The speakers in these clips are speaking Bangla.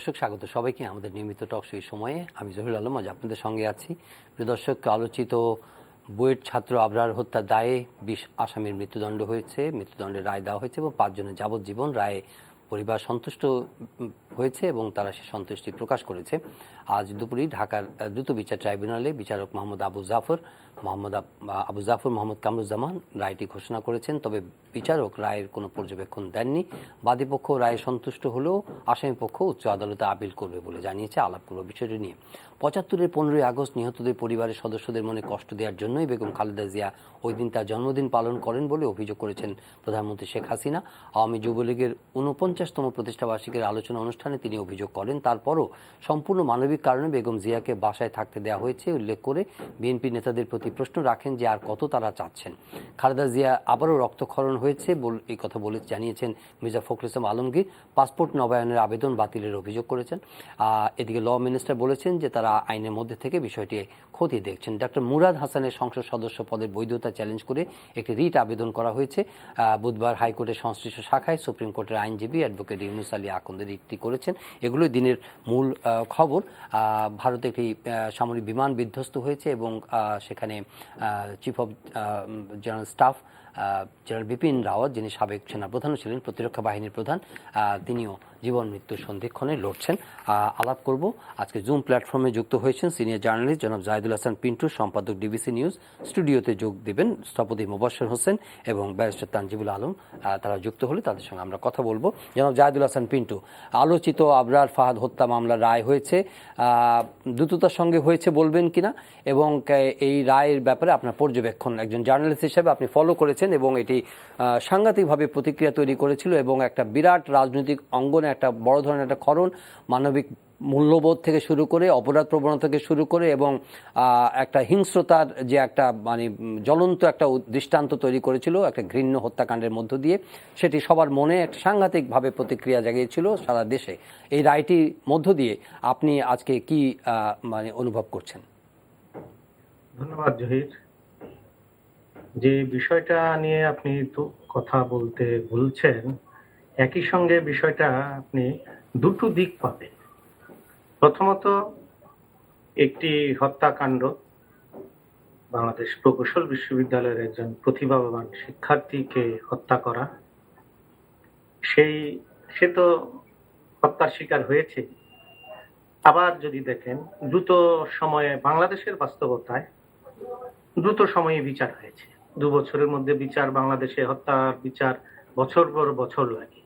দর্শক স্বাগত সবাইকে আমাদের নিয়মিত টক শো সময়ে। আমি জহিরুল আলম আজ আপনাদের সঙ্গে আছি। প্রিয় দর্শক, আলোচিত বুয়েট ছাত্র আবরার হত্যার দায়ে 20 আসামির মৃত্যুদণ্ড হয়েছে, মৃত্যুদণ্ডের রায় দেওয়া হয়েছে এবং 5 জনের যাবজ্জীবন রায়ে পরিবার সন্তুষ্ট হয়েছে এবং তারা সে সন্তুষ্টি প্রকাশ করেছে। আজ দুপুরে ঢাকার দ্রুত বিচার ট্রাইব্যুনালে বিচারক মোহাম্মদ আবু জাফর মোহাম্মদ কামরুজ্জামান রায়টি ঘোষণা করেছেন। তবে বিচারক রায়ের কোনো পর্যবেক্ষণ দেননি। বাদীপক্ষ রায়ে সন্তুষ্ট হলেও আসামিপক্ষ উচ্চ আদালতে আপিল করবে বলে জানিয়েছে। আলাপ করব বিষয়টি নিয়ে। 75-এর 15ই আগস্ট নিহতদের পরিবারের সদস্যদের মনে কষ্ট দেওয়ার জন্যই বেগম খালেদা জিয়া ওই দিন তার জন্মদিন পালন করেন বলে অভিযোগ করেছেন প্রধানমন্ত্রী শেখ হাসিনা। আওয়ামী যুবলীগের 49তম প্রতিষ্ঠাবার্ষিকীর আলোচনা অনুষ্ঠানে তিনি অভিযোগ করেন তারপরও সম্পূর্ণ মানবিক কারণে বেগম জিয়াকে বাসায় থাকতে দেওয়া হয়েছে উল্লেখ করে বিএনপি নেতাদের প্রতি প্রশ্ন রাখেন যে আর কত তারা চাচ্ছেন। খালেদা জিয়া আবারও রক্তক্ষরণ হয়েছে এই কথা বলে জানিয়েছেন মির্জা ফখরুল ইসলাম আলমগীর। পাসপোর্ট নবায়নের আবেদন বাতিলের অভিযোগ করেছেন। এদিকে ল মিনিস্টার বলেছেন যে তারা আইনের মধ্যে থেকে বিষয়টি খতিয়ে দেখছেন। ডক্টর মুরাদ হাসানের সংসদ সদস্য পদের বৈধতা চ্যালেঞ্জ করে একটি রিট আবেদন করা হয়েছে। বুধবার হাইকোর্টের সংশ্লিষ্ট শাখায় সুপ্রিম কোর্টের আইনজীবী অ্যাডভোকেট ইউনুস আলী আকন্দের রিটটি করেছেন। এগুলোই দিনের মূল খবর। ভারতে একটি সামরিক বিমান বিধ্বস্ত হয়েছে এবং সেখানে chief of general staff general Bipin Rawat, যিনি সাবেক সেনাপ্রধানও ছিলেন, প্রতিরক্ষা বাহিনীর প্রধান, তিনিও জীবন মৃত্যুর সন্ধিক্ষণে লড়ছেন। আলাপ করব। আজকে জুম প্ল্যাটফর্মে যুক্ত হয়েছেন সিনিয়র জার্নালিস্ট জনাব জাহিদুল হাসান পিন্টু, সম্পাদক ডিবিসি নিউজ। স্টুডিওতে যোগ দেবেন স্থপতি মোবাশ্বের হোসেন এবং ব্যারিস্টার তানজিবুল আলম। তারা যুক্ত হলে তাদের সঙ্গে আমরা কথা বলবো। জনাব জাহিদুল হাসান পিন্টু, আলোচিত আবরার ফাহাদ হত্যা মামলার রায় হয়েছে, দ্রুততার সঙ্গে হয়েছে বলবেন কিনা, এবং এই রায়ের ব্যাপারে আপনার পর্যবেক্ষণ একজন জার্নালিস্ট হিসেবে আপনি ফলো করেছেন এবং এটি সাংঘাতিকভাবে প্রতিক্রিয়া তৈরি করেছিল এবং একটা বিরাট রাজনৈতিক অঙ্গনে একটা বড় ধরনের একটা ক্ষরণ, মানবিক মূল্যবোধ থেকে শুরু করে অপরাধ প্রবণতা থেকে শুরু করে এবং একটা হিংস্রতার যে একটা মানে জ্বলন্ত একটা দৃষ্টান্ত তৈরি করেছিল একটা ঘৃণ্য হত্যাকাণ্ডের মধ্য দিয়ে, সেটি সবার মনে একটা সাংঘাতিকভাবে প্রতিক্রিয়া জাগিয়েছিল সারা দেশে। এই রায়টির মধ্য দিয়ে আপনি আজকে কি মানে অনুভব করছেন? ধন্যবাদ জহির। যে বিষয়টা নিয়ে আপনি তো কথা বলছেন, একই সঙ্গে বিষয়টা আপনি দুটো দিক পাবেন। প্রথমত, একটি হত্যাকাণ্ড, বাংলাদেশ প্রকৌশল বিশ্ববিদ্যালয়ের একজন প্রতিভাবান শিক্ষার্থীকে হত্যা করা, সে তো হত্যার শিকার হয়েছে। আবার যদি দেখেন, দ্রুত সময়ে বাংলাদেশের বাস্তবতায় দ্রুত সময়ে বিচার হয়েছে। 2 বছরের মধ্যে বিচার, বাংলাদেশে হত্যার বিচার বছর পর বছর লাগে।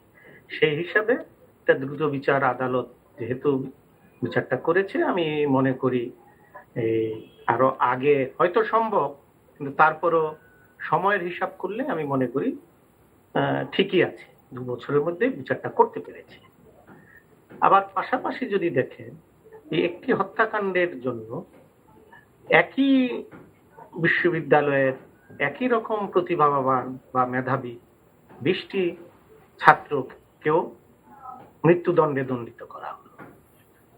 সেই হিসাবে একটা দ্রুত বিচার আদালত যেহেতু বিচারটা করেছে, আমি মনে করি আরো আগে হয়তো সম্ভব, কিন্তু তারপরও সময়ের হিসাব করলে আমি মনে করি ঠিকই আছে, 2 বছরের মধ্যে বিচারটা করতে পেরেছে। আবার পাশাপাশি যদি দেখেন, এই একটি হত্যাকাণ্ডের জন্য একই বিশ্ববিদ্যালয়ের একই রকম প্রতিভাবান বা মেধাবী 20টি ছাত্রকেও মৃত্যুদণ্ডে দণ্ডিত করা হলো।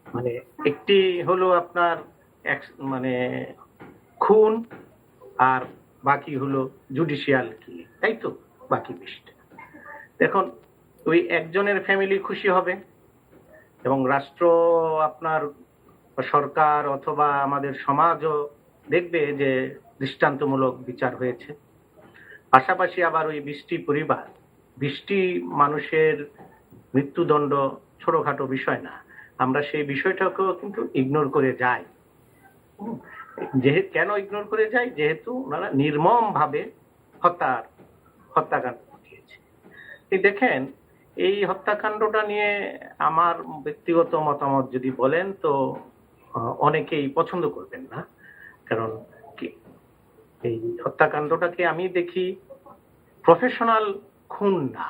মানে একটি হলো আপনার মানে খুন, আর বাকি হলো জুডিশিয়াল কিলিং, তাই তো? বাকি 20টা। এখন ওই একজনের ফ্যামিলি খুশি হবে এবং রাষ্ট্র, আপনার সরকার অথবা আমাদের সমাজও দেখবে যে দৃষ্টান্তমূলক বিচার হয়েছে। পাশাপাশি আবার ওই 20টি পরিবার, 20টি মানুষের মৃত্যুদণ্ড ছোটখাটো বিষয় না। আমরা সেই বিষয়টাকেও কিন্তু ইগনোর করে যাই। কেন ইগনোর করে যাই? যেহেতু ওনারা নির্মম ভাবে হত্যাকাণ্ড ঘটিয়েছে। দেখেন, এই হত্যাকাণ্ডটা নিয়ে আমার ব্যক্তিগত মতামত যদি বলেন তো অনেকেই পছন্দ করবেন না। কারণ এই হত্যাকাণ্ডটাকে আমি দেখি প্রফেশনাল খুন না,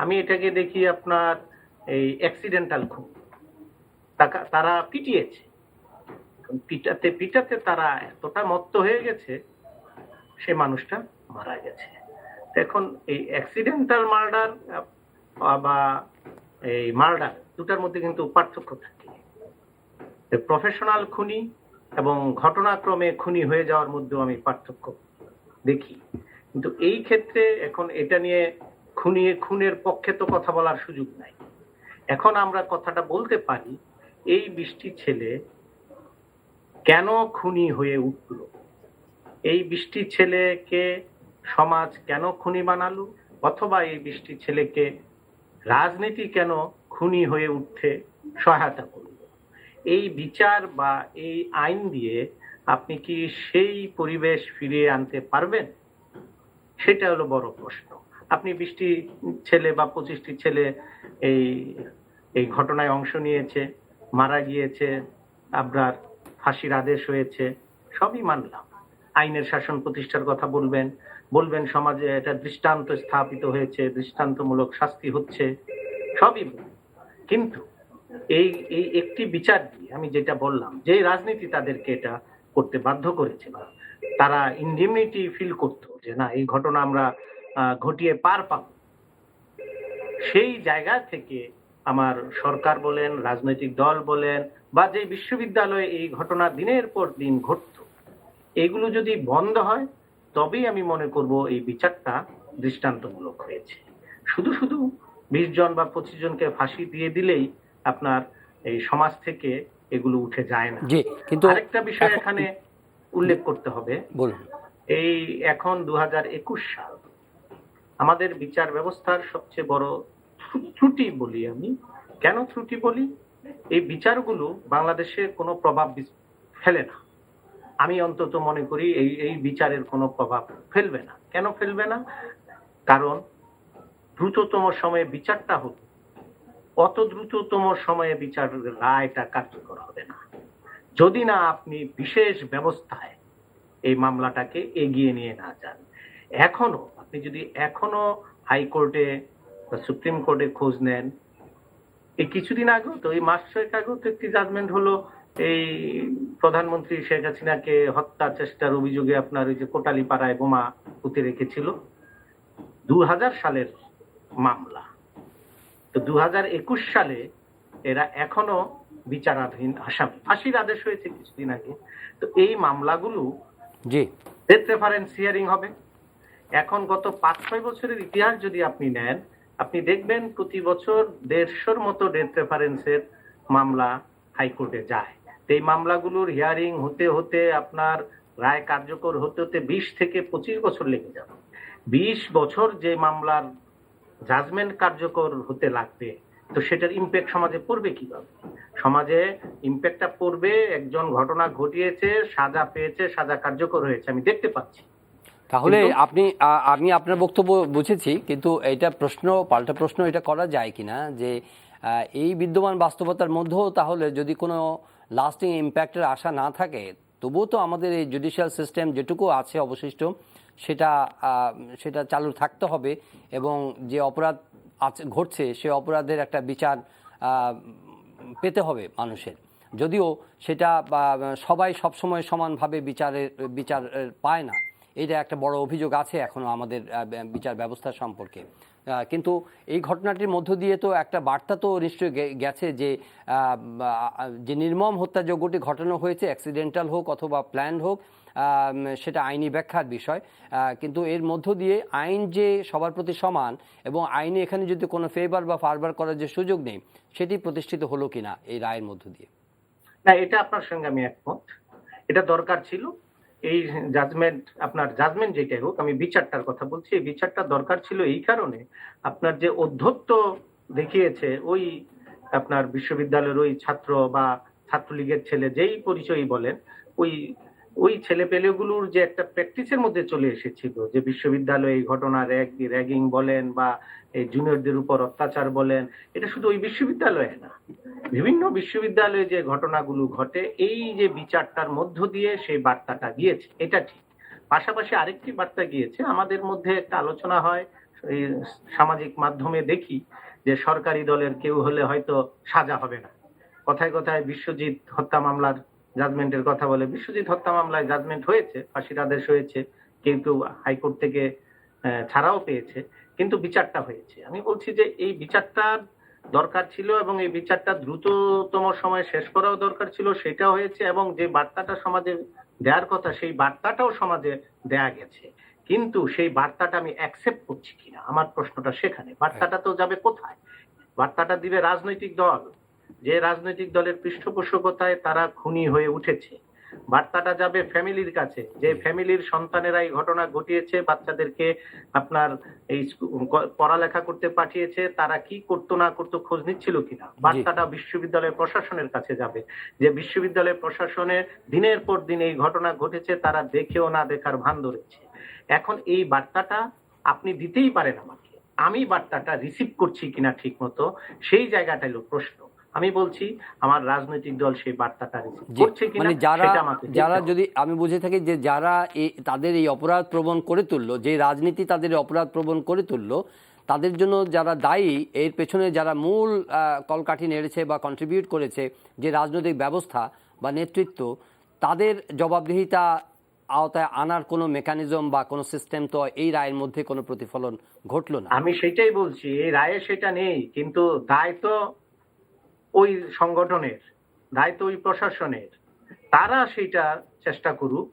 আমি এটাকে দেখি আপনার এই অ্যাক্সিডেন্টাল খুন। তারা পিটিয়েছে, পিটাতে পিটাতে তারা এতটা মত্ত হয়ে গেছে, সে মানুষটা মারা গেছে। এখন এই অ্যাক্সিডেন্টাল মার্ডার বা এই মার্ডার দুটার মধ্যে কিন্তু পার্থক্য থাকে। প্রফেশনাল খুনি এবং ঘটনাক্রমে খুনি হয়ে যাওয়ার মধ্যেও আমি পার্থক্য দেখি। কিন্তু এই ক্ষেত্রে এখন এটা নিয়ে খুনের পক্ষে তো কথা বলার সুযোগ নাই। এখন আমরা কথাটা বলতে পারি, এই 20টি ছেলে কেন খুনি হয়ে উঠল, এই 20টি ছেলেকে সমাজ কেন খুনি বানালো, অথবা এই 20টি ছেলেকে রাজনীতি কেন খুনি হয়ে উঠতে সহায়তা করলো। এই বিচার বা এই আইন দিয়ে আপনি কি সেই পরিবেশ ফিরিয়ে আনতে পারবেন? সেটা হলো বড় প্রশ্ন। আপনি 20টি ছেলে বা 25টি ছেলে এই এই ঘটনায় অংশ নিয়েছে, মারা গিয়েছে, আপনার ফাঁসির আদেশ হয়েছে, সবই মানলাম। আইনের শাসন প্রতিষ্ঠার কথা বলবেন, বলবেন সমাজে এটা দৃষ্টান্ত স্থাপিত হয়েছে, দৃষ্টান্তমূলক শাস্তি হচ্ছে, সবই বলবেন। কিন্তু এই এই একটি বিচার দিয়ে আমি যেটা বললাম, যে রাজনীতি তাদেরকে এটা করতে বাধ্য করেছে, বা তারা ইনডিমনিটি ফিল করতো যে না এই ঘটনা আমরা ঘটিয়ে পার পাবো, সেই জায়গা থেকে আমার সরকার বলেন, রাজনৈতিক দল বলেন, বা যে বিশ্ববিদ্যালয়ে এই ঘটনা দিনের পর দিন ঘটতো, এগুলো যদি বন্ধ হয় তবেই আমি মনে করব এই বিচারটা দৃষ্টান্তমূলক হয়েছে। শুধু শুধু 20 জন বা 25 জনকে ফাঁসি দিয়ে দিলেই আপনার এই সমাজ থেকে এগুলো উঠে যায় না। জি, কিন্তু আরেকটা বিষয় এখানে উল্লেখ করতে হবে, বলুন। এই এখন 2021 সাল, আমাদের বিচার ব্যবস্থার সবচেয়ে বড় ত্রুটি বলি আমি। কেন ত্রুটি বলি? এই বিচারগুলো বাংলাদেশে কোনো প্রভাব ফেলে না। আমি অন্তত মনে করি এই এই বিচারের কোনো প্রভাব ফেলবে না। কেন ফেলবে না? কারণ দ্রুততম সময়ে বিচারটা হতো, অত দ্রুততম সময়ে বিচারের রায়টা কার্যকর হবে না যদি না আপনি বিশেষ ব্যবস্থায় এই মামলাটাকে এগিয়ে নিয়ে না যান। এখনো আপনি যদি এখনো হাইকোর্টে বা সুপ্রিম কোর্টে খোঁজ নেন, এই কিছুদিন আগেও তো, এই মাস 6 আগেও তো একটি জাজমেন্ট হলো, এই প্রধানমন্ত্রী শেখ হাসিনাকে হত্যা চেষ্টার অভিযোগে আপনার ওই যে কোটালীপাড়ায় বোমা পুঁতে রেখেছিল, 2000 সালের মামলা। তো 2021 সালে এরা এখনো বিচারাধীন আসামি, ফাঁসির আদেশ হয়েছে কিছুদিন আগে। তো এই মামলাগুলো জি, ডেথ রেফারেন্স হিয়ারিং হবে। এখন গত 5-6 বছরের ইতিহাস যদি আপনি নেন, আপনি দেখবেন প্রতি বছর 150-র মতো ডেথ রেফারেন্সের মামলা হাইকোর্টে যায়। এই মামলাগুলোর হিয়ারিং হতে হতে আপনার রায় কার্যকর হতে হতে 20 থেকে 25 বছর লেগে যাবে। 20 বছর যে মামলার জাজমেন্ট কার্যকর হতে লাগবে, তো সেটার ইম্প্যাক্ট সমাজে পড়বে কিভাবে? সমাজে ইম্প্যাক্টটা পড়বে, একজন ঘটনা ঘটিয়েছে, সাজা পেয়েছে, সাজা কার্যকর হয়েছে, আমি দেখতে পাচ্ছি। তাহলে আমি আপনার বক্তব্য বুঝেছি, কিন্তু এটা পাল্টা প্রশ্ন এটা করা যায় কিনা যে এই বিদ্যমান বাস্তবতার মধ্যেও তাহলে যদি কোনো লাস্টিং ইম্প্যাক্টের আশা না থাকে, তবুও তো আমাদের এই জুডিশিয়াল সিস্টেম যেটুকু আছে অবশিষ্ট সেটা চালু থাকতে হবে, এবং যে অপরাধ ঘটছে সে অপরাধের একটা বিচার পেতে হবে মানুষের। যদিও সেটা সবাই সবসময় সমানভাবে বিচার পায় না, এটা একটা বড় অভিযোগ আছে এখনো আমাদের বিচার ব্যবস্থা সম্পর্কে। কিন্তু এই ঘটনাটির মধ্য দিয়ে তো একটা বার্তা তো নিশ্চয়ই গেছে যে নির্মম হত্যাযজ্ঞটি ঘটানো হয়েছে, অ্যাক্সিডেন্টাল হোক অথবা প্ল্যান্ড হোক, সেটা আইনি ব্যাখ্যার বিষয়। কিন্তু এর মধ্য দিয়ে আইন যে সবার প্রতি সমান, এবং আইনে এখানে যদি কোনো ফেভার বা ফারবার করার যে সুযোগ নেই, সেটি প্রতিষ্ঠিত হলো কিনা এই রায়ের মধ্য দিয়ে। না, এটা আপনার সঙ্গে আমি একমত, এটা দরকার ছিল। এই জাজমেন্ট যেটাই হোক, আমি বিচারটার কথা বলছি, এই বিচারটা দরকার ছিল এই কারণে, আপনার যে অধ্যত্ব দেখিয়েছে ওই আপনার বিশ্ববিদ্যালয়ের ওই ছাত্র বা ছাত্রলীগের ছেলে, যেই পরিচয়ই বলেন, ওই ছেলে পেলেগুলোর যে একটা প্র্যাকটিসের মধ্যে চলে এসেছিল, যে বিশ্ববিদ্যালয়ে এই ঘটনা র্যাগিং বলেন বা এই জুনিয়রদের উপর অত্যাচার বলেন, এটা শুধু ওই বিশ্ববিদ্যালয়ে না, বিভিন্ন বিশ্ববিদ্যালয়ে যে ঘটনাগুলো ঘটে, এই যে বিচারটার মধ্য দিয়ে সেই বার্তাটা গিয়েছে, এটা ঠিক। পাশাপাশি আরেকটি বার্তা গিয়েছে, আমাদের মধ্যে একটা আলোচনা হয়, এই সামাজিক মাধ্যমে দেখি যে সরকারি দলের কেউ হলে হয়তো সাজা হবে না, কথায় কথায় বিশ্বজিৎ হত্যা মামলার জাজমেন্টের কথা বলে। বিশ্বজিৎ হত্যা মামলায় জাজমেন্ট হয়েছে, ফাঁসির আদেশ হয়েছে, কেউ কেউ হাইকোর্ট থেকে ছাড়াও পেয়েছে, কিন্তু বিচারটা হয়েছে। আমি বলছি যে এই বিচারটা দরকার ছিল, এবং এই বিচারটা দ্রুততম সময়ে শেষ করাও দরকার ছিল, সেটা হয়েছে, এবং যে বার্তাটা সমাজে দেওয়ার কথা সেই বার্তাটাও সমাজে দেয়া গেছে। কিন্তু সেই বার্তাটা আমি অ্যাকসেপ্ট করছি কিনা, আমার প্রশ্নটা সেখানে। বার্তাটা তো যাবে কোথায়? বার্তাটা দিবে রাজনৈতিক দল, যে রাজনৈতিক দলের পৃষ্ঠপোষকতায় তারা খুনি হয়ে উঠেছে। বার্তাটা যাবে ফ্যামিলির কাছে, যে ফ্যামিলির সন্তানেরা এই ঘটনা ঘটিয়েছে, বাচ্চাদেরকে আপনার এই পড়ালেখা করতে পাঠিয়েছে, তারা কি করতো না করতো খোঁজ নিচ্ছিল কিনা। বার্তাটা বিশ্ববিদ্যালয়ের প্রশাসনের কাছে যাবে, যে বিশ্ববিদ্যালয়ের প্রশাসনের দিনের পর দিন এই ঘটনা ঘটেছে, তারা দেখেও না দেখার ভান ধরেছে। এখন এই বার্তাটা আপনি দিতেই পারেন আমাকে, আমি বার্তাটা রিসিভ করছি কিনা ঠিক মতো, সেই জায়গাটা হলো প্রশ্ন। আমি বলছি আমার রাজনৈতিক দল সেই বার্তাটা রিসিভ করছে কিনা, মানে সেটা আমাকে যারা যদি আমি বুঝে থাকি যে যারা তাদের এই অপরাধ প্রবণ করে তুললো, যে রাজনীতি তাদের অপরাধ প্রবণ করে তুললো, তাদের জন্য যারা দায়ী, এর পেছনে যারা মূল কলকাঠি নেড়েছে বা কন্ট্রিবিউট করেছে যে রাজনৈতিক ব্যবস্থা বা নেতৃত্ব, তাদের জবাবদিহিতা আওতায় আনার কোনো মেকানিজম বা কোনো সিস্টেম তো এই রায়ের মধ্যে কোনো প্রতিফলন ঘটলো না। আমি সেটাই বলছি, এই রায়ে সেটা নেই, কিন্তু দায় তো ওই সংগঠনের, দায় তো ওই প্রশাসনের। তারা সেটা চেষ্টা করুক।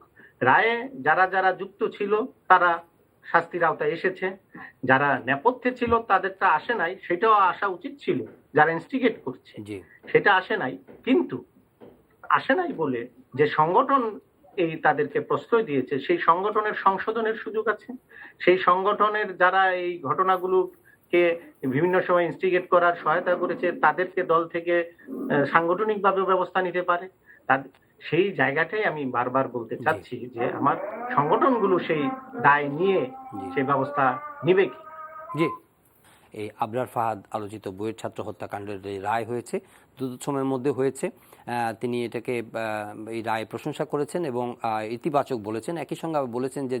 রায়ে যারা যারা যুক্ত ছিল তারা শাস্তির আওতায় এসেছে, যারা নেপথ্যে ছিল তাদেরটা আসে নাই, সেটাও আসা উচিত ছিল। যারা ইনস্টিগেট করছে সেটা আসে নাই, কিন্তু আসে নাই বলে যে সংগঠন এই তাদেরকে প্রশ্রয় দিয়েছে, সেই সংগঠনের সংশোধনের সুযোগ আছে। সেই সংগঠনের যারা এই ঘটনাগুলোকে বিভিন্ন সময় ইনস্টিগেট করার সহায়তা করেছে, তাদেরকে দল থেকে সাংগঠনিকভাবে ব্যবস্থা নিতে পারে। সেই জায়গাটাই আমি বারবার বলতে চাচ্ছি যে আমার সংগঠনগুলো সেই দায় নিয়ে সেই ব্যবস্থা নিবে কি। জি, এই আবরার ফাহাদ আলোচিত বুয়েট ছাত্র হত্যাকাণ্ডের যে রায় হয়েছে, দ্রুত সময়ের মধ্যে হয়েছে, তিনি এটাকে এই রায় প্রশংসা করেছেন এবং ইতিবাচক বলেছেন। একই সঙ্গে বলেছেন যে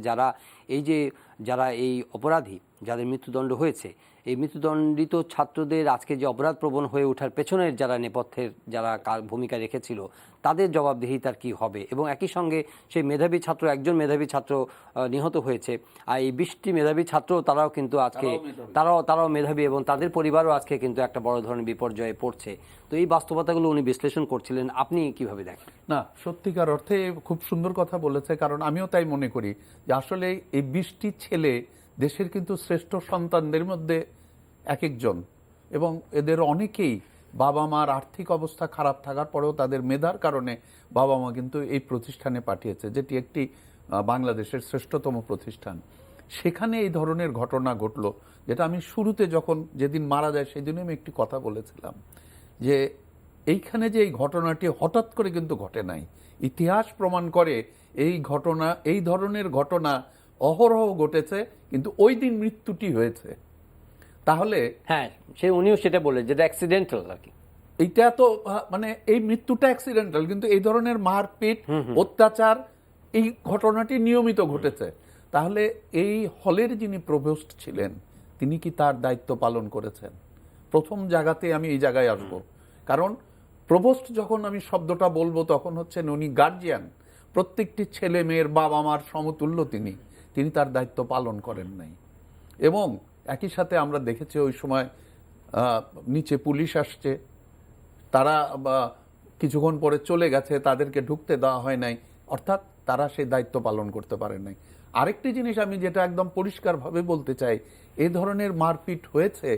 যারা এই অপরাধী, যাদের মৃত্যুদণ্ড হয়েছে, এই মৃত্যুদণ্ডিত ছাত্রদের আজকে যে অপরাধ প্রবণ হয়ে ওঠার পেছনের যারা নেপথ্যের যারা ভূমিকা রেখেছিল, তাদের জবাবদিহিতার কি হবে। এবং একই সঙ্গে সেই মেধাবী ছাত্র, একজন মেধাবী ছাত্র নিহত হয়েছে, আর এই 20টি মেধাবী ছাত্র তারাও কিন্তু আজকে তারাও মেধাবী এবং তাদের পরিবারও আজকে কিন্তু একটা বড় ধরনের বিপর্যয়ে পড়ছে। তো এই বাস্তবতাগুলো উনি বিশ্লেষণ করছিলেন, আপনি কিভাবে দেখেন? না, সত্যিকার অর্থে খুব সুন্দর কথা বলেছে, কারণ আমিও তাই মনে করি যে আসলে এই 20টি ছেলে দেশের কিন্তু শ্রেষ্ঠ সন্তানদের মধ্যে এক একজন, এবং এদের অনেকেই বাবা মার আর্থিক অবস্থা খারাপ থাকার পরেও তাদের মেধার কারণে বাবা মা কিন্তু এই প্রতিষ্ঠানে পাঠিয়েছে, যেটি একটি বাংলাদেশের শ্রেষ্ঠতম প্রতিষ্ঠান। সেখানে এই ধরনের ঘটনা ঘটলো, যেটা আমি শুরুতে যেদিন মারা যায় সেদিনই আমি একটি কথা বলেছিলাম যে এইখানে যে এই ঘটনাটি হঠাৎ করে কিন্তু ঘটে নাই। ইতিহাস প্রমাণ করে এই ধরনের ঘটনা অহরহ ঘটেছে, কিন্তু ওই দিন মৃত্যুটি হয়েছে। তাহলে হ্যাঁ, উনিও সেটা বলে যেটা অ্যাক্সিডেন্টাল আর কি। এইটা তো মানে এই মৃত্যুটা অ্যাক্সিডেন্টাল, কিন্তু এই ধরনের মারপিট, অত্যাচার, এই ঘটনাটি নিয়মিত ঘটেছে। তাহলে এই হলের যিনি প্রভোস্ট ছিলেন, তিনি কি তার দায়িত্ব পালন করেছেন? প্রথম জায়গাতে আমি এই জায়গায় আসব, কারণ প্রভোস্ট যখন আমি শব্দটা বলবো তখন হচ্ছেন উনি গার্জিয়ান, প্রত্যেকটি ছেলে মেয়ের বাবা মার সমতুল্য। তিনি তার দায়িত্ব পালন করেন নাই। এবং একই সাথে আমরা দেখেছি ওই সময় নিচে পুলিশ আসছে, তারা কিছুক্ষণ পরে চলে গেছে, তাদেরকে ঢুকতে দেওয়া হয় নাই, অর্থাৎ তারা সেই দায়িত্ব পালন করতে পারেন নাই। আরেকটি জিনিস আমি যেটা একদম পরিষ্কারভাবে বলতে চাই, এই ধরনের মারপিট হয়েছে,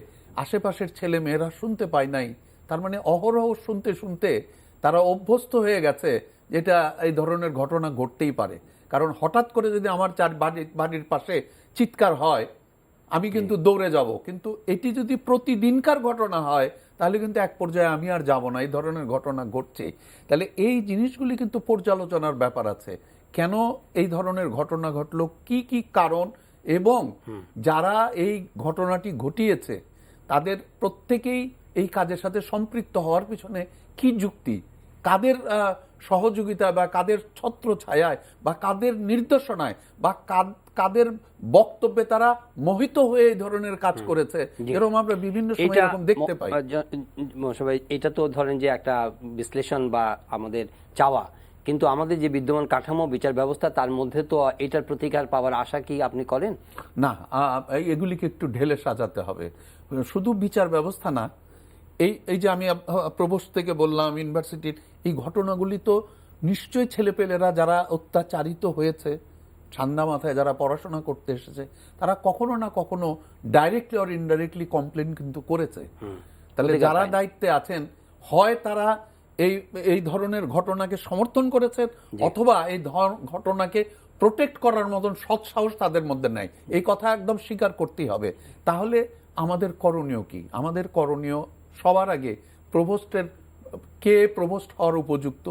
আশেপাশের ছেলে মেয়েরা শুনতে পায় নাই, তার মানে অহরহ শুনতে শুনতে তারা অভ্যস্ত হয়ে গেছে যেটা এই ধরনের ঘটনা ঘটতেই পারে। কারণ হঠাৎ করে যদি আমার বাড়ির পাশে চিৎকার হয়, আমি কিন্তু দৌড়ে যাব, কিন্তু এটি যদি প্রতিদিনকার ঘটনা হয় তাহলে কিন্তু এক পর্যায়ে আমি আর যাব না, এই ধরনের ঘটনা ঘটছে। তাহলে এই জিনিসগুলি কিন্তু পর্যালোচনার ব্যাপার আছে, কেন এই ধরনের ঘটনা ঘটলো, কি কি কারণ, এবং যারা এই ঘটনাটি ঘটিয়েছে তাদের প্রত্যেকেই এই কাজের সাথে সম্পৃক্ত হওয়ার পিছনে কি যুক্তি, কাদের সহযোগিতা বা কাদের ছত্র ছায়ায় বা কাদের নির্দেশনায় বা কাদের বক্তব্যে তারা মোহিত হয়ে এই ধরনের কাজ করেছে, এরকম আমরা বিভিন্ন সময় এরকম দেখতে পাই। এটা তো ধরেন যে একটা বিশ্লেষণ বা আমাদের চাওয়া, কিন্তু আমাদের যে বিদ্যমান কাঠামো, বিচার ব্যবস্থা, তার মধ্যে তো এটার প্রতিকার পাওয়ার আশা কি আপনি করেন? না, এগুলিকে একটু ঢেলে সাজাতে হবে। শুধু বিচার ব্যবস্থা না, এই যে আমি প্রভোস্ট থেকে বললাম, ইউনিভার্সিটির এই ঘটনাগুলি তো নিশ্চয়ই ছেলেপেলেরা যারা অত্যাচারিত হয়েছে, ঠান্ডা মাথায় যারা পড়াশোনা করতে এসেছে, তারা কখনো না কখনো ডাইরেক্টলি অর ইনডাইরেক্টলি কমপ্লেন কিন্তু করেছে। তাহলে অধিকার যারা পায় না। দায়িত্বে আছেন হয় তারা এই এই ধরনের ঘটনাকে সমর্থন করেছেন, অথবা এই ঘটনাকে প্রোটেক্ট করার মতন সৎ সাহস তাদের মধ্যে নাই। এই কথা একদম স্বীকার করতেই হবে। তাহলে আমাদের করণীয় কি? আমাদের করণীয় সবার আগে প্রভোস্টের, কে প্রভোস্ট হওয়ার উপযুক্ত,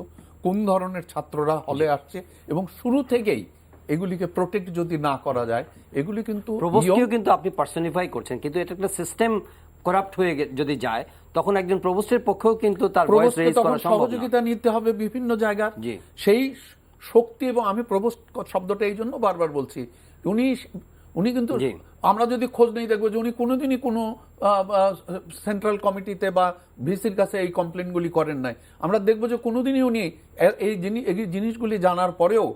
কোন ধরনের ছাত্ররা হলে আসছে, এবং শুরু থেকেই এগুলিকে প্রোটেক্ট যদি না করা যায়, এগুলি কিন্তু প্রভোস্টকেও কিন্তু আপনি পার্সনিফাই করছেন, কিন্তু এটা একটা সিস্টেম করাপ্ট হয়ে যদি যায় তখন একজন প্রভোস্টের পক্ষেও কিন্তু তার ভয়েস প্রভোস্টকে রেজ তখন করা সম্ভব না। সহযোগিতা নিতে হবে বিভিন্ন জায়গার। জি। সেই শক্তি, এবং আমি প্রভোস্ট শব্দটা এই জন্য বারবার বলছি, উনি কিন্তু, জি। আমরা যদি খোঁজ নেই দেখবো যে উনি কোনোদিনই কোনো সেন্ট্রাল কমিটিতে বা ভিসির কাছে এই কমপ্লেনগুলি করেন নাই। আমরা দেখবো যে কোনোদিনই উনি এই জিনিসগুলি জানার পরেও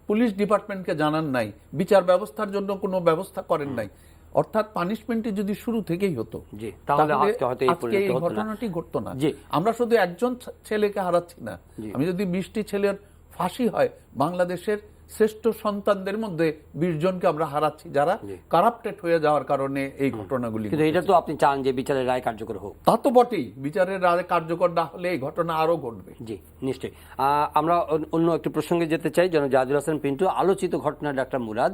পুলিশ ডিপার্টমেন্টকে জানান নাই, বিচার ব্যবস্থার জন্য কোনো ব্যবস্থা করেন নাই। অর্থাৎ পানিশমেন্টটি যদি শুরু থেকেই হতো, জি, তাহলে আজকে হয়তো এই আজকে পরিণতি এই হতো না। ঘটনাটি ঘটতো না। জি। আমরা শুধু একজন ছেলেকে হারাচ্ছি না, জি। আমি যদি 20টি ছেলের ফাঁসি হয়, বাংলাদেশের শ্রেষ্ঠ সন্তানদের মধ্যে 20 জনকে আমরা হারাচ্ছি, যারা কারাপ্টেড হয়ে যাওয়ার কারণে এই ঘটনাগুলি। কিন্তু এটা তো আপনি চান যে বিচারের রায় কার্যকর হোক। তা তো বটেই, বিচারের রায় কার্যকর না হলে এই ঘটনা আরো ঘটবে। জি, নিশ্চয়ই। আমরা অন্য একটি প্রসঙ্গে যেতে চাই। জনাব জাহিদুল হাসান পিন্টু, আলোচিত ঘটনা ডাক্তার মুরাদ,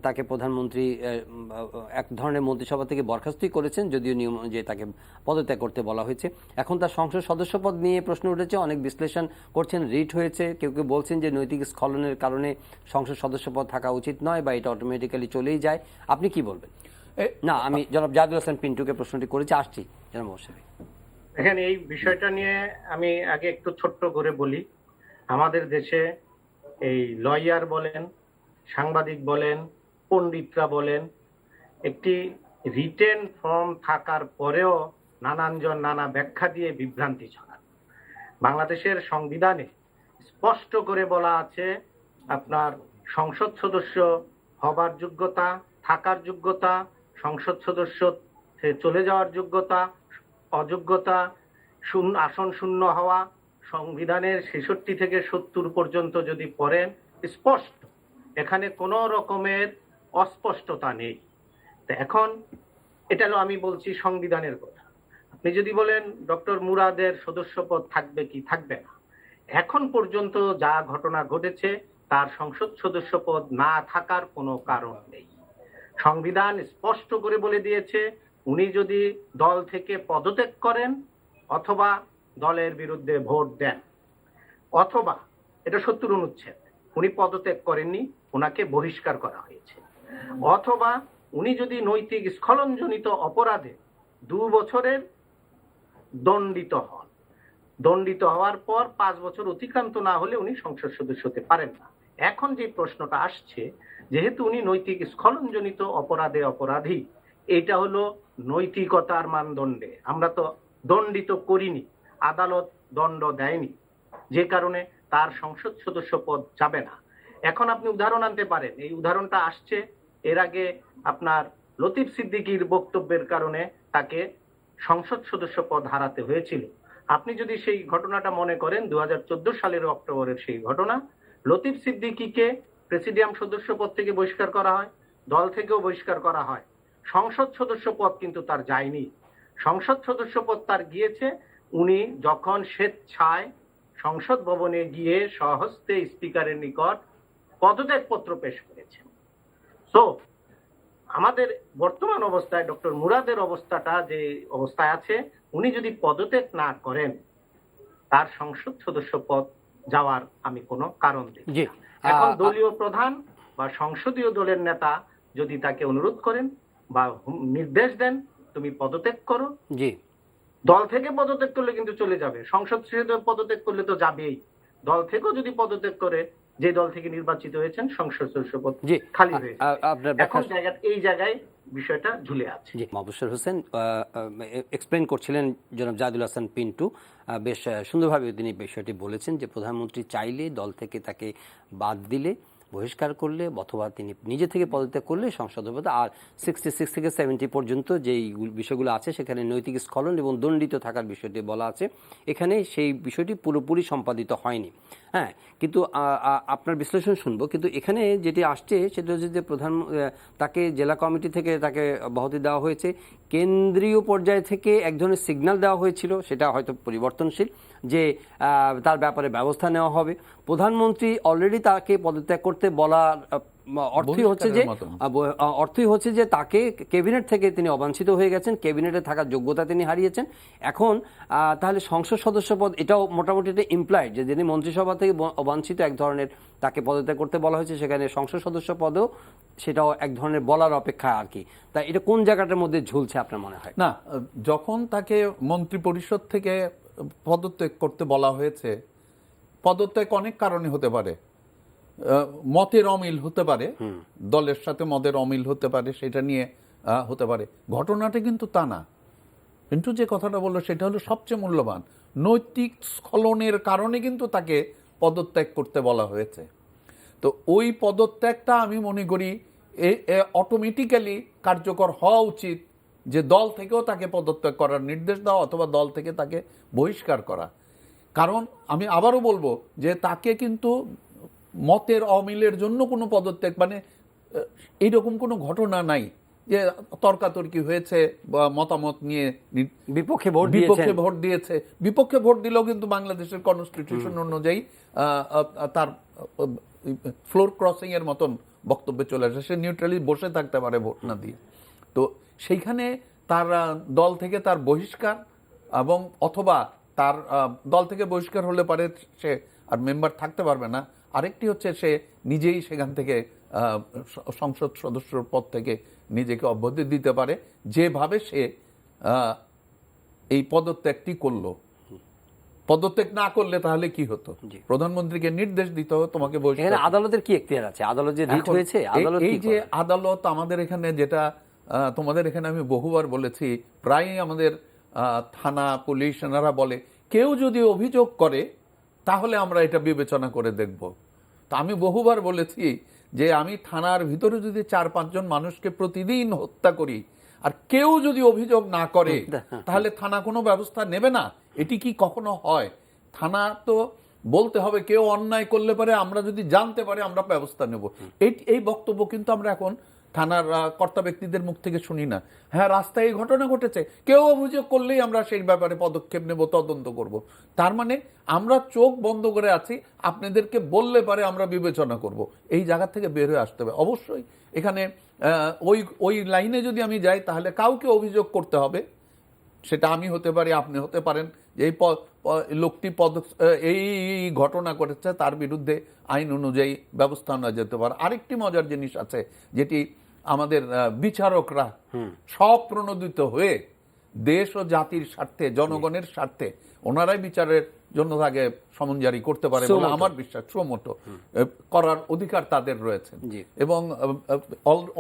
তাকে প্রধানমন্ত্রী এক ধরনের মন্ত্রিসভা থেকে বরখাস্তই করেছেন, যদিও নিয়ম অনুযায়ী তাকে পদত্যাগ করতে বলা হয়েছে। এখন তার সংসদ সদস্যপদ নিয়ে প্রশ্ন উঠেছে, অনেক বিশ্লেষণ করছেন, রিট হয়েছে, কেউ কেউ বলছেন যে নৈতিক স্খলনের কারণে সংসদ সদস্যপদ থাকা উচিত নয় বা এটা অটোমেটিক্যালি চলেই যায়। আপনি কি বলবেন? না, আমি জনাব জাহিদুল হাসান পিন্টুকে প্রশ্নটি করেছি, আসছি জনাব মোশাররফ। এখানে এই বিষয়টা নিয়ে আমি আগে একটু ছোট্ট করে বলি। আমাদের দেশে এই লয়ার বলেন, সাংবাদিক বলেন, পণ্ডিতরা বলেন, একটি রিটেন ফর্ম থাকার পরেও নানানজন নানা ব্যাখ্যা দিয়ে বিভ্রান্তি ছড়ান। বাংলাদেশের সংবিধানে স্পষ্ট করে বলা আছে আপনার সংসদ সদস্য হবার যোগ্যতা, থাকার যোগ্যতা, সংসদ সদস্য চলে যাওয়ার যোগ্যতা, অযোগ্যতা, আসন শূন্য হওয়া, সংবিধানের 66 থেকে 70 পর্যন্ত যদি পড়েন স্পষ্ট, এখানে কোনো রকমের অস্পষ্টতা নেই। তো এখন এটা হলো, আমি বলছি সংবিধানের কথা। আপনি যদি বলেন ডক্টর মুরাদের সদস্যপদ থাকবে কি থাকবে না, এখন পর্যন্ত যা ঘটনা ঘটেছে তার সংসদ সদস্যপদ না থাকার কোনো কারণ নেই। সংবিধান স্পষ্ট করে বলে দিয়েছে উনি যদি দল থেকে পদত্যাগ করেন অথবা দলের বিরুদ্ধে ভোট দেন, অথবা এটা 70 অনুচ্ছেদ, উনি পদত্যাগ করেননি, ওনাকে বহিষ্কার করা হয়েছে, অথবা উনি যদি নৈতিক স্খলনজনিত অপরাধে 2 বছরের দণ্ডিত হন, দণ্ডিত হওয়ার পর 5 বছর অতিক্রান্ত না হলে উনি সংসদ সদস্য হতে পারেন না। এখন যে প্রশ্নটা আসছে, যেহেতু উনি নৈতিক স্খলনজনিত অপরাধে অপরাধী, এটা হলো নৈতিকতার মানদণ্ডে, আমরা তো দণ্ডিত করিনি, আদালত দণ্ড দেয়নি, যে কারণে তার সংসদ সদস্য পদ যাবে না। এখন আপনি উদাহরণ আনতে পারেন, এই উদাহরণটা আসছে এর আগে আপনার লতিফ সিদ্দিকীর বক্তব্যের কারণে তাকে সংসদ সদস্য পদ হারাতে হয়েছিল। আপনি যদি সেই ঘটনাটা মনে করেন, 2014 সালের অক্টোবরের সেই ঘটনা, লতিফ সিদ্দিকীকে প্রেসিডিয়াম সদস্য পদ থেকে বহিষ্কার করা হয়, দল থেকেও বহিষ্কার করা হয়, সংসদ সদস্য পদ কিন্তু তার যায়নি। সংসদ সদস্য পদ তার গিয়েছে উনি যখন স্বেচ্ছায় সংসদ ভবনে গিয়ে স্বহস্তে স্পিকারের নিকট পদত্যাগ পত্র পেশ করেছেন। সো আমাদের বর্তমান অবস্থায় ডক্টর মুরাদের অবস্থাটা যে অবস্থায় আছে, উনি যদি পদত্যাগ না করেন তার সংসদ সদস্য পদ যাওয়ার আমি কোনো কারণ দেখি না। এখন দলীয় প্রধান বা সংসদীয় দলের নেতা যদি তাকে অনুরোধ করেন বা নির্দেশ দেন তুমি পদত্যাগ করো, জি, দল থেকে পদত্যাগ করলে কিন্তু চলে যাবে, সংসদ থেকে পদত্যাগ করলে তো যাবেই, দল থেকেও যদি পদত্যাগ করে, যে দল থেকে নির্বাচিত হয়েছেন সংসদ সদস্য পদ খালি হয়েছে। এখন এই জায়গায় বিষয়টা ঝুলে আছে। জি, মাহবুবুর হোসেন এক্সপ্লেন করছিলেন জনাব জাহিদুল হাসান পিন্টু, বেশ সুন্দরভাবে তিনি বিষয়টি বলেছেন যে প্রধানমন্ত্রী চাইলে দল থেকে তাকে বাদ দিলে, বহিষ্কার করলে, অথবা তিনি নিজে থেকে পদত্যাগ করলে সংসদ সদস্য। আর 66 থেকে 70 পর্যন্ত যেই বিষয়গুলো আছে সেখানে নৈতিক স্খলন এবং দণ্ডিত থাকার বিষয়টি বলা আছে, এখানে সেই বিষয়টি পুরোপুরি সম্পাদিত হয়নি। হ্যাঁ, কিন্তু আপনার বিশ্লেষণ শুনবো, কিন্তু এখানে যেটি আসছে সেটা হচ্ছে যে তাকে জেলা কমিটি থেকে তাকে বহাতি দেওয়া হয়েছে, কেন্দ্রীয় পর্যায় থেকে এক ধরনের সিগন্যাল দেওয়া হয়েছিল, সেটা হয়তো পরিবর্তনশীল, যে তার ব্যাপারে ব্যবস্থা নেওয়া হবে। প্রধানমন্ত্রী অলরেডি তাকে পদত্যাগ করতে বলার অর্থই হচ্ছে যে তাকে ক্যাবিনেট থেকে তিনি অবাঞ্ছিত হয়ে গেছেন, ক্যাবিনেটে থাকার যোগ্যতা তিনি হারিয়েছেন। এখন তাহলে সংসদ সদস্য পদ, এটাও মোটামুটি এটা ইমপ্লয়েড যে যিনি মন্ত্রিসভা থেকে অবাঞ্ছিত, এক ধরনের তাকে পদত্যাগ করতে বলা হয়েছে, সেখানে সংসদ সদস্য পদেও সেটাও এক ধরনের বলার অপেক্ষা আর কি। তাই এটা কোন জায়গাটার মধ্যে ঝুলছে আপনার মনে হয়? না, যখন তাকে মন্ত্রী পরিষদ থেকে পদত্যাগ করতে বলা হয়েছে, পদত্যাগ অনেক কারণে হতে পারে। মতের অমিল হতে পারে, দলের সাথে মতের অমিল হতে পারে, সেটা নিয়ে হতে পারে। ঘটনাটা কিন্তু তা না। কিন্তু যে কথাটা বললো সেটা হলো সবচেয়ে মূল্যবান। নৈতিক স্খলনের কারণে কিন্তু তাকে পদত্যাগ করতে বলা হয়েছে। তো ওই পদত্যাগটা আমি মনে করি অটোমেটিক্যালি কার্যকর হওয়া উচিত, যে দল থেকেও তাকে পদত্যাগ করার নির্দেশ দেওয়া অথবা দল থেকে তাকে বহিষ্কার করা। কারণ আমি আবারও বলবো যে তাকে কিন্তু মতের অমিলের জন্য কোনো পদত্যাগ, মানে এইরকম কোনো ঘটনা নাই যে তর্কাতর্কি হয়েছে বা মতামত নিয়ে বিপক্ষে ভোট দিয়েছে। বিপক্ষে ভোট দিলেও কিন্তু বাংলাদেশের কনস্টিটিউশন অনুযায়ী তার ফ্লোর ক্রসিং এর মতন বক্তব্যে চলে আসে, সে নিউট্রালি বসে থাকতে পারে ভোট না দিয়ে। তো সেইখানে তার দল থেকে তার বহিষ্কার, এবং অথবা তার দল থেকে বহিষ্কার হলে পারে সে আর মেম্বার থাকতে পারবে না। আরেকটি হচ্ছে সে নিজেই সেখান থেকে সংসদ সদস্যর পদ থেকে নিজেকে অব্যাহতি দিতে পারে, যেভাবে সে এই পদত্যাগটি করলো। পদত্যাগ না করলে তাহলে কি হতো? প্রধানমন্ত্রীকে নির্দেশ দিতে হবে তোমাকে বহিষ্কার। আদালতের কি এখতিয়ার আছে? আদালত যে রিট হয়েছে, এই যে আদালত আমাদের এখানে, যেটা তোমাদের এখানে আমি বহুবার বলেছি, প্রায়ই আমাদের থানা পুলিশ এনারা বলে কেউ যদি অভিযোগ করে তাহলে আমরা এটা বিবেচনা করে দেখব। তা আমি বহুবার বলেছি যে আমি থানার ভিতরে যদি 4-5 জন মানুষকে প্রতিদিন হত্যা করি আর কেউ যদি অভিযোগ না করে তাহলে থানা কোনো ব্যবস্থা নেবে না? এটি কি কখনো হয়? থানা তো বলতে হবে কেউ অন্যায় করলে পারে, আমরা যদি জানতে পারি আমরা ব্যবস্থা নেব। এই বক্তব্য কিন্তু আমরা এখন থানার কর্তা ব্যক্তিদের মুখ থেকে শুনি না। হ্যাঁ, রাস্তায় এই ঘটনা ঘটেছে, কেউ অভিযোগ করলেই আমরা সেই ব্যাপারে পদক্ষেপ নেব, তদন্ত করব। তার মানে আমরা চোখ বন্ধ করে আছি, আপনাদেরকে বললে পারে আমরা বিবেচনা করব। এই জায়গা থেকে বের হয়ে আসতে হবে। অবশ্যই এখানে ওই লাইনে যদি আমি যাই তাহলে কাউকে অভিযোগ করতে হবে। সেটা আমি হতে পারি, আপনি হতে পারেন, যে এই লোকটি এই ঘটনা করেছে, তার বিরুদ্ধে আইন অনুযায়ী ব্যবস্থা নেওয়া যেতে পারে। আরেকটি মজার জিনিস আছে, যেটি আমাদের বিচারকরা সব প্রণোদিত হয়ে দেশ ও জাতির স্বার্থে, জনগণের স্বার্থে ওনারাই বিচারের জন্য তাকে সমন জারি করতে পারে বলে আমার বিশ্বাস। সুমোটো করার অধিকার তাদের রয়েছে। এবং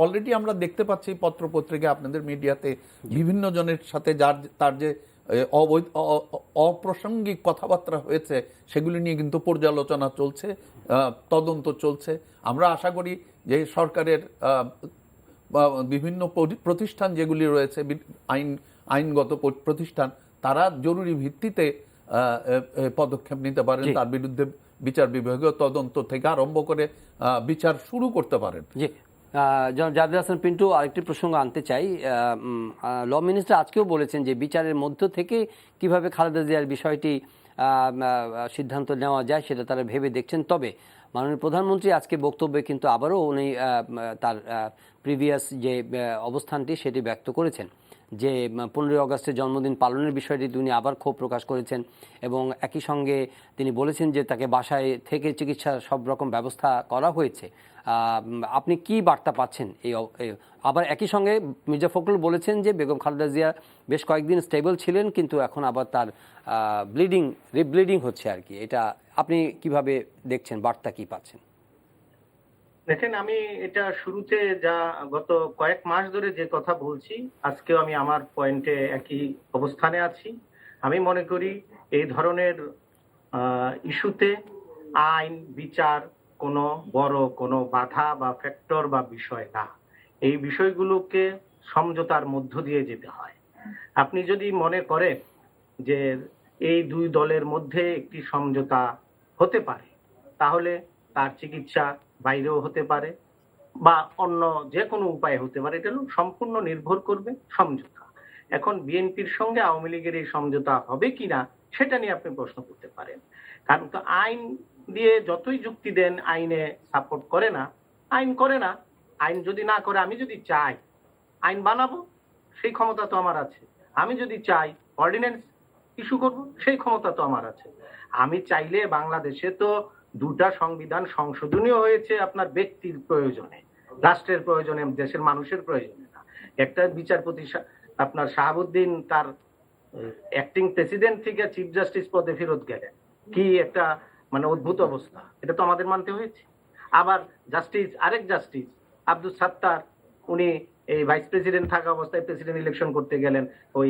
অলরেডি আমরা দেখতে পাচ্ছি পত্রপত্রিকা, আপনাদের মিডিয়াতে বিভিন্ন জনের সাথে তার যে অপ্রাসঙ্গিক কথাবার্তা হয়েছে সেগুলি নিয়ে কিন্তু পর্যালোচনা চলছে, তদন্ত চলছে। আমরা আশা করি যে সরকারের বিভিন্ন প্রতিষ্ঠান যেগুলি রয়েছে, আইনগত প্রতিষ্ঠান, তারা জরুরি ভিত্তিতে পদক্ষেপ নিতে পারেন, তার বিরুদ্ধে বিচার বিভাগীয় তদন্ত থেকে আরম্ভ করে বিচার শুরু করতে পারেন। জি, জাভেদ হাসান পিন্টু, আরেকটি প্রসঙ্গ আনতে চাই। ল মিনিস্টার আজকেও বলেছেন যে বিচারের মধ্য থেকে কিভাবে খালেদা জিয়ার বিষয়টি সিদ্ধান্ত নেওয়া যায় সেটা তারা ভেবে দেখছেন। তবে মাননীয় প্রধানমন্ত্রী আজকে বক্তব্যে কিন্তু আবারও উনি তার প্রিভিয়াস যে অবস্থানটি সেটি ব্যক্ত করেছেন, যে 15ই আগস্টের জন্মদিন পালনের বিষয়টি তিনি আবার ক্ষোভ প্রকাশ করেছেন, এবং একই সঙ্গে তিনি বলেছেন যে তাকে বাসায় থেকে চিকিৎসার সব রকম ব্যবস্থা করা হয়েছে। আপনি কি বার্তা পাচ্ছেন? আবার একই সঙ্গে মির্জা ফখরুল বলেছেন যে বেগম খালেদা জিয়া বেশ কয়েকদিন স্টেবল ছিলেন, কিন্তু এখন আবার তার রিব্লিডিং হচ্ছে আর কি। এটা আপনি কিভাবে দেখছেন? বার্তা কি পাচ্ছেন? দেখেন, আমি এটা শুরুতে যা গত কয়েক মাস ধরে যে কথা বলছি, আজকেও আমি আমার পয়েন্টে একই অবস্থানে আছি। আমি মনে করি এই ধরনের ইস্যুতে আইন বিচার কোনো বড় কোনো বাধা বা ফ্যাক্টর বা বিষয় না। এই বিষয়গুলোকে সমঝোতার মধ্য দিয়ে যেতে হয়। আপনি যদি মনে করেন যে এই দুই দলের মধ্যে একটি সমঝোতা হতে পারে, তাহলে তার চিকিৎসা বাইরেও হতে পারে বা অন্য যে কোনো উপায় হতে পারে। এটা সম্পূর্ণ নির্ভর করবে সমঝোতা। এখন বিএনপির সঙ্গে আওয়ামী লীগের এই সমঝোতা হবে কিনা সেটা নিয়ে আপনি প্রশ্ন করতে পারেন। কারণ তো আইন দিয়ে যতই যুক্তি দেন আইনে সাপোর্ট করে না, আইন করে না। আইন যদি না করে, আমি যদি চাই আইন বানাবো, সেই ক্ষমতা তো আমার আছে। আমি যদি চাই অর্ডিন্যান্স ইস্যু করব, সেই ক্ষমতা তো আমার আছে। আমি চাইলে বাংলাদেশে তো দুটা সংবিধান সংশোধনীয় হয়েছে আপনার ব্যক্তির প্রয়োজনে, রাষ্ট্রের প্রয়োজনে, দেশের মানুষের প্রয়োজনে না। একটা বিচারপতি আপনার শাহাবুদ্দিন তার অ্যাক্টিং প্রেসিডেন্ট থেকে চিফ জাস্টিস পদে ফেরত গেলেন, কি একটা মানে অদ্ভুত অবস্থা, এটা তো আমাদের মানতে হয়েছে। আবার আরেক জাস্টিস আব্দুল সাত্তার, উনি এই ভাইস প্রেসিডেন্ট থাকা অবস্থায় প্রেসিডেন্ট ইলেকশন করতে গেলেন, ওই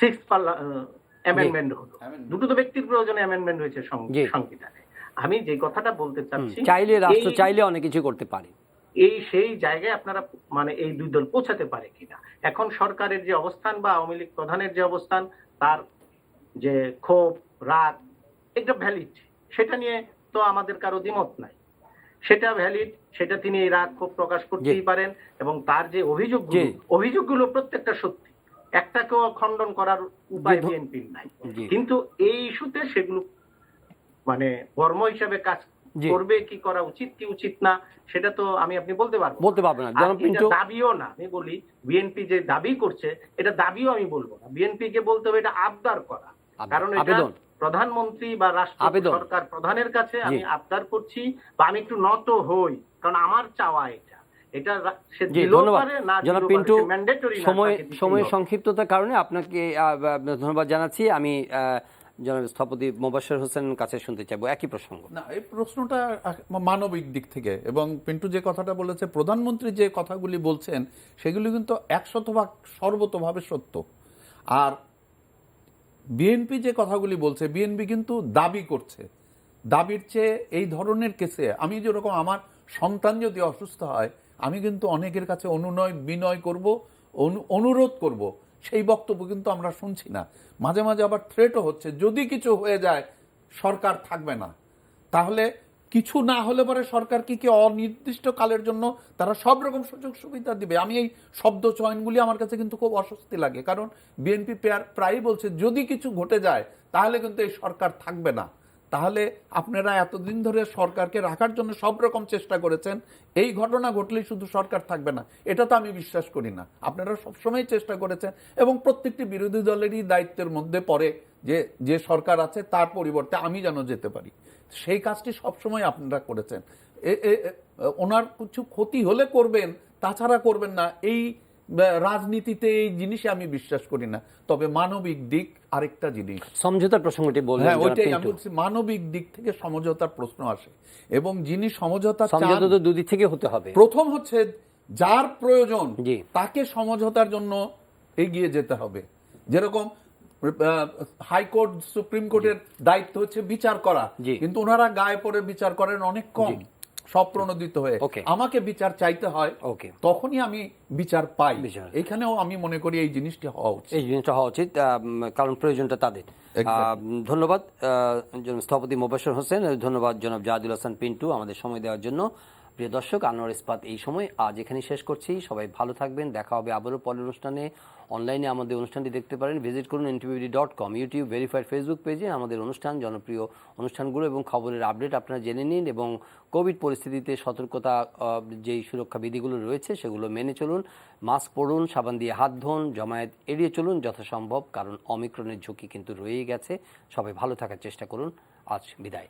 সিক্স অ্যামেন্ডমেন্ট হলো। দুটো তো ব্যক্তির প্রয়োজনে অ্যামেন্ডমেন্ট হয়েছে সংবিধানে। আমি যে কথাটা বলতে চাচ্ছি, চাইলে রাষ্ট্র চাইলে অনেক কিছু করতে পারে। সেই জায়গায় আপনারা মানে এই দুই দল পৌঁছাতে পারে কিনা। এখন সরকারের যে অবস্থান বা আওয়ামী লীগ প্রধানের যে অবস্থান, তার যে ক্ষোভ রাগ, এটা ভ্যালিড, সেটা নিয়ে তো আমাদের কারো দ্বিমত নাই, সেটা ভ্যালিড, সেটা তিনি এই রাগ ক্ষোভ প্রকাশ করতেই পারেন। এবং তার যে অভিযোগগুলো প্রত্যেকটা সত্যি, একটাকেও খণ্ডন করার উপায় বিএনপির নাই। কিন্তু এই ইস্যুতে সেগুলো মানে কর্ম হিসাবে কাজ করবে কি করা উচিত কি উচিত না, সেটা তো আপনি বলতে পারবো না। দাবিও না। আমি বলি বিএনপি যে দাবি করছে, এটা দাবিও আমি বলবো না। বিএনপি কে বলতে হবে এটা আবদার করা, কারণ এটা প্রধানমন্ত্রী বা রাষ্ট্র সরকার প্রধানের কাছে আমি আবদার করছি, বা আমি একটু নত হই, কারণ আমার চাওয়া এটা সে দিলেও পারে না দিলেও পারে, ম্যান্ডেটরি না। সময়ের সংক্ষিপ্ততার কারণে আপনাকে ধন্যবাদ জানাচ্ছি। আমি জনাব স্থপতি মোবাশ্বের হোসেনের কাছে শুনতে চাইবো একই প্রসঙ্গ। না, এই প্রশ্নটা মানবিক দিক থেকে, এবং পিন্টু যে কথাটা বলেছে, প্রধানমন্ত্রী যে কথাগুলি বলছেন সেগুলি কিন্তু 100% সর্বতোভাবে সত্য। আর বিএনপি যে কথাগুলি বলছে, বিএনপি কিন্তু দাবি করছে। দাবির চেয়ে এই ধরনের কেসে আমি যেরকম আমার সন্তান যদি অসুস্থ হয়, আমি কিন্তু অনেকের কাছে বিনয় করব, অনুরোধ করব, সেই বক্তব্য কিন্তু আমরা শুনছি না। মাঝে মাঝে আবার থ্রেটও হচ্ছে, যদি কিছু হয়ে যায় সরকার থাকবে না। তাহলে কিছু না হলে পরে সরকার কি অনির্দিষ্ট কালের জন্য তারা সব রকম সুযোগ সুবিধা দিবে। আমি এই শব্দ চয়নগুলি আমার কাছে কিন্তু খুব অস্বস্তি লাগে, কারণ বিএনপি প্রায়ই বলছে যদি কিছু ঘটে যায় তাহলে কিন্তু এই সরকার থাকবে না। তাহলে আপনারা এতদিন ধরে সরকারকে রাখার জন্য সব রকম চেষ্টা করেছেন, এই ঘটনা ঘটলেই শুধু সরকার থাকবে না, এটা তো আমি বিশ্বাস করি না। আপনারা সবসময় চেষ্টা করেছেন, এবং প্রত্যেকটি বিরোধী দলেরই দায়িত্বের মধ্যে পড়ে যে সরকার আছে তার পরিবর্তে আমি যেন যেতে পারি, সেই কাজটি সবসময় আপনারা করেছেন। ওনার কিছু ক্ষতি হলে করবেন, তাছাড়া করবেন না। এই রাজনীতিতে এই জিনিসে আমি বিশ্বাস করি না। তবে মানবিক দিক আরেকটা জিনিস, সমঝোতার প্রসঙ্গটি বললেন। হ্যাঁ, ওইটাই আমি বলছি, মানবিক দিক থেকে সমঝোতার প্রশ্ন আসে, এবং যিনি সমঝোতা তো দুদিক থেকে হতে হবে। প্রথম হচ্ছে যার প্রয়োজন তাকে সমঝোতার জন্য এগিয়ে যেতে হবে। যেরকম হাইকোর্ট সুপ্রিম কোর্টের দায়িত্ব হচ্ছে বিচার করা, কিন্তু ওনারা গায়ে পড়ে বিচার করেন অনেক কম, স্বপ্রণোদিত হয়ে। আমাকে বিচার চাইতে হয়, তখনই আমি বিচার পাই। এখানেও আমি মনে করি এই জিনিসটা হওয়া উচিত, কারণ প্রয়োজনটা তাদের। ধন্যবাদ জনাব স্থপতি মোবাশ্বের হোসেন, ধন্যবাদ জনাব জাহিদুল হাসান পিন্টু আমাদের সময় দেওয়ার জন্য। প্রিয় দর্শক, আনোয়ার ইস্পাত এই সময় আজ এখানে শেষ করছি। সবাই ভালো থাকবেন, দেখা হবে আবারও পরের অনুষ্ঠানে। অনলাইনে আমাদের অনুষ্ঠানটি দেখতে পারেন, ভিজিট করুন ntvd.com, ইউটিউব ভেরিফাইড ফেসবুক পেজে আমাদের অনুষ্ঠান, জনপ্রিয় অনুষ্ঠানগুলো এবং খবরের আপডেট আপনারা জেনে নিন। এবং কোভিড পরিস্থিতিতে সতর্কতা যেই সুরক্ষা বিধিগুলো রয়েছে সেগুলো মেনে চলুন, মাস্ক পরুন, সাবান দিয়ে হাত ধুন, জমায়েত এড়িয়ে চলুন যথাসম্ভব, কারণ অমিক্রনের ঝুঁকি কিন্তু রয়েই গেছে। সবাই ভালো থাকার চেষ্টা করুন। আজ বিদায়।